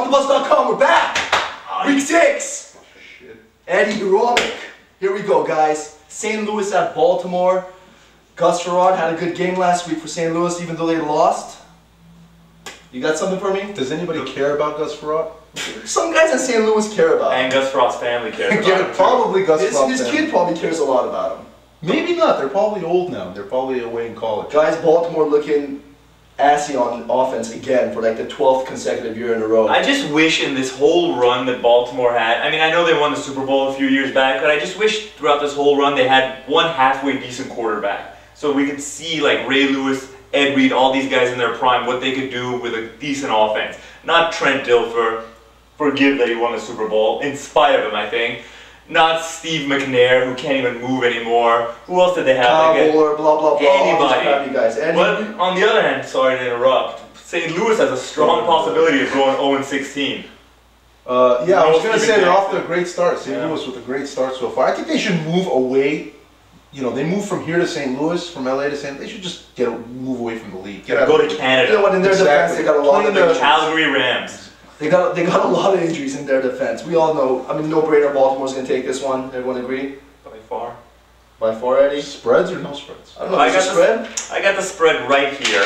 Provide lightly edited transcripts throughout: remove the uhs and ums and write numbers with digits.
Onthebuzzer.com, we're back! Week 6! Shit. Eddie Heroic. Here we go, guys. St. Louis at Baltimore. Gus Farad had a good game last week for St. Louis, even though they lost. You got something for me? Does anybody care about Gus Farad? Some guys in St. Louis care about him. And Gus Frost's family cares about him. Probably Gus Farad. His kid probably cares a lot about him. Maybe not. They're probably old now. They're probably away in college. Guys, Baltimore looking assy on offense again for like the 12th consecutive year in a row. I just wish in this whole run that Baltimore had, I mean, I know they won the Super Bowl a few years back, but I just wish throughout this whole run they had one halfway decent quarterback. So we could see like Ray Lewis, Ed Reed, all these guys in their prime, what they could do with a decent offense. Not Trent Dilfer, forgive that he won the Super Bowl, in spite of him, I think. Not Steve McNair, who can't even move anymore. Who else did they have? Kyle Bowler, blah, blah, blah. Anybody. You guys. But on the other hand, sorry to interrupt, St. Louis has a strong possibility of going 0-16. Yeah, I was going to say they're off to a great start. St. Louis with a great start so far. I think they should move away. You know, they moved from here to St. Louis, from LA to St. They should just move away from the league. Go to Canada. You know what? In their defense, they got a lot of the Calgary Rams. They got a lot of injuries in their defense. We all know. I mean, no brainer. Baltimore's going to take this one. Everyone agree? By far. By far, Eddie. Spreads or no spreads? I don't know. I got the spread right here,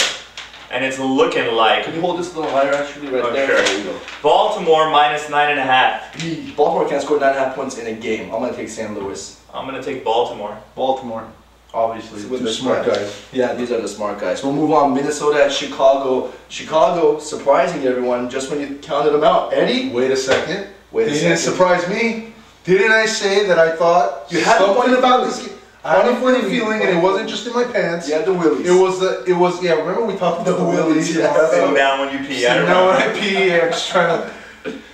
and it's looking like. Can you hold this a little higher, actually, right there? Sure. There you go. Baltimore minus 9.5. Baltimore can't score 9.5 points in a game. I'm going to take St. Louis. I'm going to take Baltimore. Baltimore. Obviously, with two smart guys. Yeah, these are the smart guys. We'll move on. Minnesota at Chicago. Chicago, surprising everyone just when you counted them out. Eddie? Wait a second. Wait a second. Didn't surprise me. Didn't I say that I thought you had something about this? I had a funny feeling, and it wasn't just in my pants. You had the willies. It was. Yeah, remember we talked about the willies? Yeah. Sit down when you pee. Now when I pee, I'm just trying to.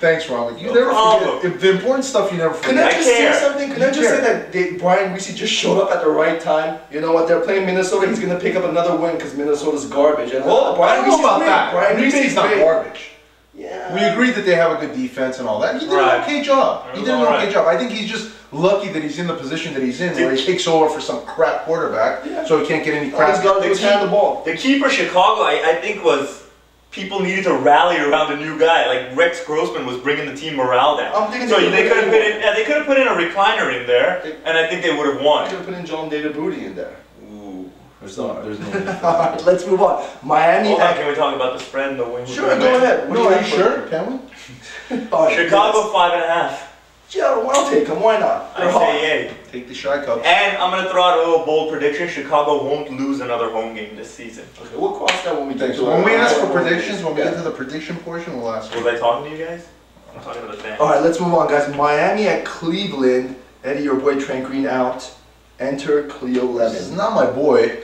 Thanks, Robert. You never forget. The important stuff you never forget. Can I just say something? Can I just say that Brian Reese just showed up at the right time? You know what? They're playing Minnesota. He's going to pick up another win because Minnesota's garbage. And Brian Reese about that. Brian Reese's not garbage. Yeah. We agreed that they have a good defense and all that. He did an okay job. He did an okay job. I think he's just lucky that he's in the position that he's in, where he takes over for some crap quarterback, so he can't get any crap. He's got to hand the ball. The key for Chicago, I think, was people needed to rally around a new guy. Like Rex Grossman was bringing the team morale down. So they could have put in a recliner in there, and I think they would have won. They could have put in John David Booty in there. Ooh. There's no. Alright, let's move on. Miami. Can we talk about the spread and the win? Sure, go ahead. No, are you sure? Can we? Chicago 5.5. Yeah, I'll take them. Why not? I say yay. Take the Shy Cup. And I'm going to throw out a little bold prediction. Chicago won't lose another home game this season. Okay, we'll cross that when we get to when we ask for predictions, when we get to the prediction portion, we'll ask. Was I talking to you guys? I'm talking to the fans. Alright, let's move on, guys. Miami at Cleveland. Eddie, your boy Trent Green out. Enter Cleo Lemon. This is not my boy.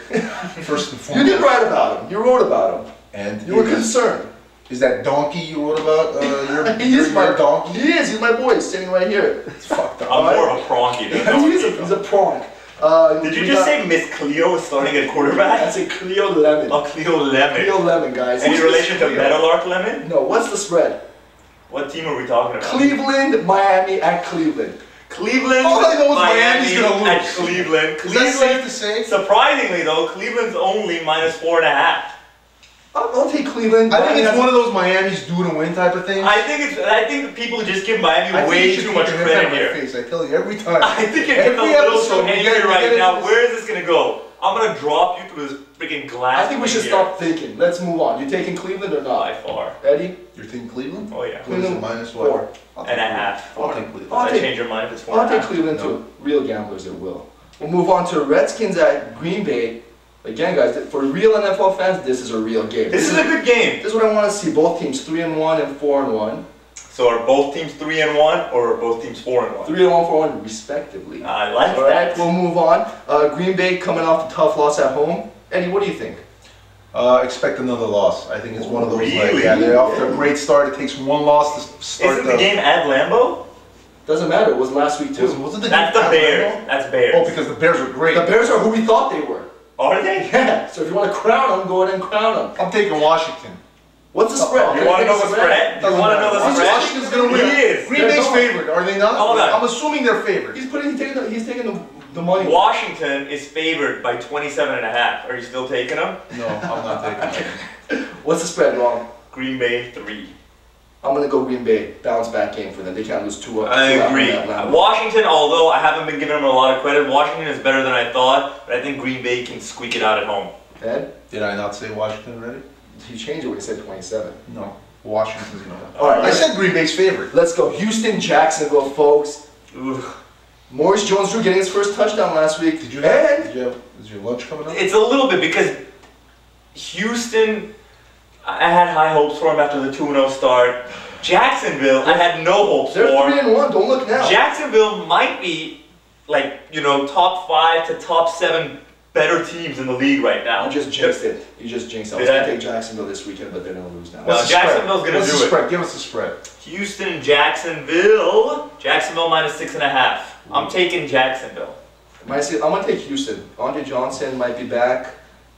First and foremost. You did write about him. You wrote about him. And you were concerned. Is that donkey you wrote about? He is my donkey. He is. He's my boy. He's sitting right here. It's fucked up. I'm more of a pronky than a He's a pronk. Did you just say Miss Cleo is starting at quarterback? I said Cleo Lemon. Oh, Cleo Lemon. Cleo Lemon, guys. Any relation to Meadowlark Lemon? No. What's the spread? What team are we talking about? Cleveland, Miami at Cleveland. Cleveland. All I know is Miami's gonna lose. At Cleveland. Is that safe to say? Surprisingly though, Cleveland's only minus 4.5. I'll take Cleveland. I think it's one of those Miami's due to win type of things. I think people just give Miami way too much credit here. I tell you every time. I think you're getting a little too angry right now. Where is this gonna go? I'm gonna drop you through this freaking glass. I think we should stop thinking. Let's move on. You taking Cleveland or not? By far. Eddie? You're taking Cleveland? Oh yeah. Cleveland minus what? 4.5. I'll take Cleveland. I'll change your mind if it's 4.5. I'll take Cleveland too. Real gamblers it will. We'll move on to Redskins at Green Bay. Again, guys, for real NFL fans, this is a real game. This is a good game. This is what I want to see. Both teams 3-1 and 4-1. So are both teams 3-1 or are both teams 4-1? 3-1, 4-1 respectively. I like that. All right, we'll move on. Green Bay coming off a tough loss at home. Eddie, what do you think? Expect another loss. I think it's one of those. Really? They're off to a great start. It takes one loss to start. Isn't the game at Lambeau? Doesn't matter. It was last week too. Wasn't the That's game the Bears. That's Bears. Oh, because the Bears are great. The Bears are who we thought they were. Are they? Yeah. So if you want to crown them, go ahead and crown them. I'm taking Washington. What's the spread? You want to know the spread? You want to know the spread? Washington's going to win. He is. Green Bay's favored, are they not? Hold on. I'm assuming they're favored. He's taking the money. Washington is favored by 27.5. Are you still taking them? No, I'm not taking them. What's the spread, Ron? Green Bay 3. I'm going to go Green Bay. Bounce back game for them. They can't lose 2 up. I agree. Washington, although I haven't been giving them a lot of credit, Washington is better than I thought, but I think Green Bay can squeak it out at home. Ed? Did I not say Washington already? He changed it when he said 27. No. Washington's going to. All right. I said Green Bay's favorite. Let's go. Houston, Jacksonville, folks. Ugh. Maurice Jones-Drew getting his first touchdown last week. Is your lunch coming up? It's a little bit because Houston, I had high hopes for him after the 2-0 start. Jacksonville, I had no hopes They're for. 3-1. Don't look now. Jacksonville might be like, you know, top 5 to top 7 better teams in the league right now. You just jinxed it. You just jinxed it. I was going to take Jacksonville this weekend, but they're going to lose now. No, Jacksonville's going to do it. Give us the spread. Houston, Jacksonville. Jacksonville minus 6.5. I'm taking Jacksonville. I'm going to take Houston. Andre Johnson might be back.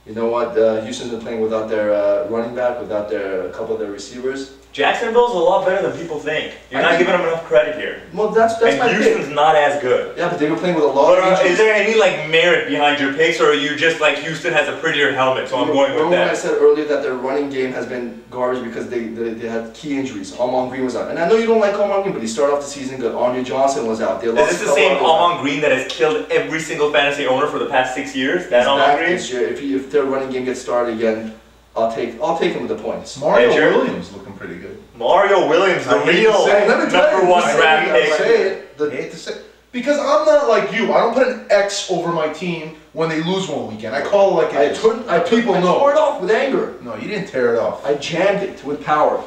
You know what? Houston's been playing without their running back, without a couple of their receivers. Jacksonville's a lot better than people think. You're not giving them enough credit here. Well, that's and my Houston's pick. not as good. Yeah, but they were playing with a lot of injuries. Is there any like merit behind your picks, or are you just like Houston has a prettier helmet, so I'm going with Remember that? when I said earlier that their running game has been garbage because they had key injuries. Amon Green was out. And I know you don't like Amon Green, but he started off the season good. Andre Johnson was out. Is this the same Amon Green that has killed every single fantasy owner for the past 6 years? That Amon Green? This year. If their running game gets started again, I'll take him with the points. Mario Williams looking pretty good. Mario Williams, the real number 1 draft pick. I hate to say it. Because I'm not like you. I don't put an X over my team when they lose one weekend. I call it like it is. People know. I tore it off with anger. No, you didn't tear it off. I jammed it with power.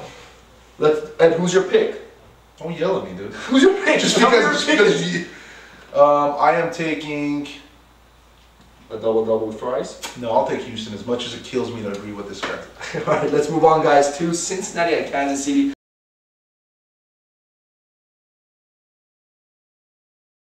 Ed, who's your pick? Don't yell at me, dude. Who's your pick? Just because you, I am taking a double with fries. No, I'll take Houston as much as it kills me to agree with this guy. All right, let's move on, guys, to Cincinnati and Kansas City.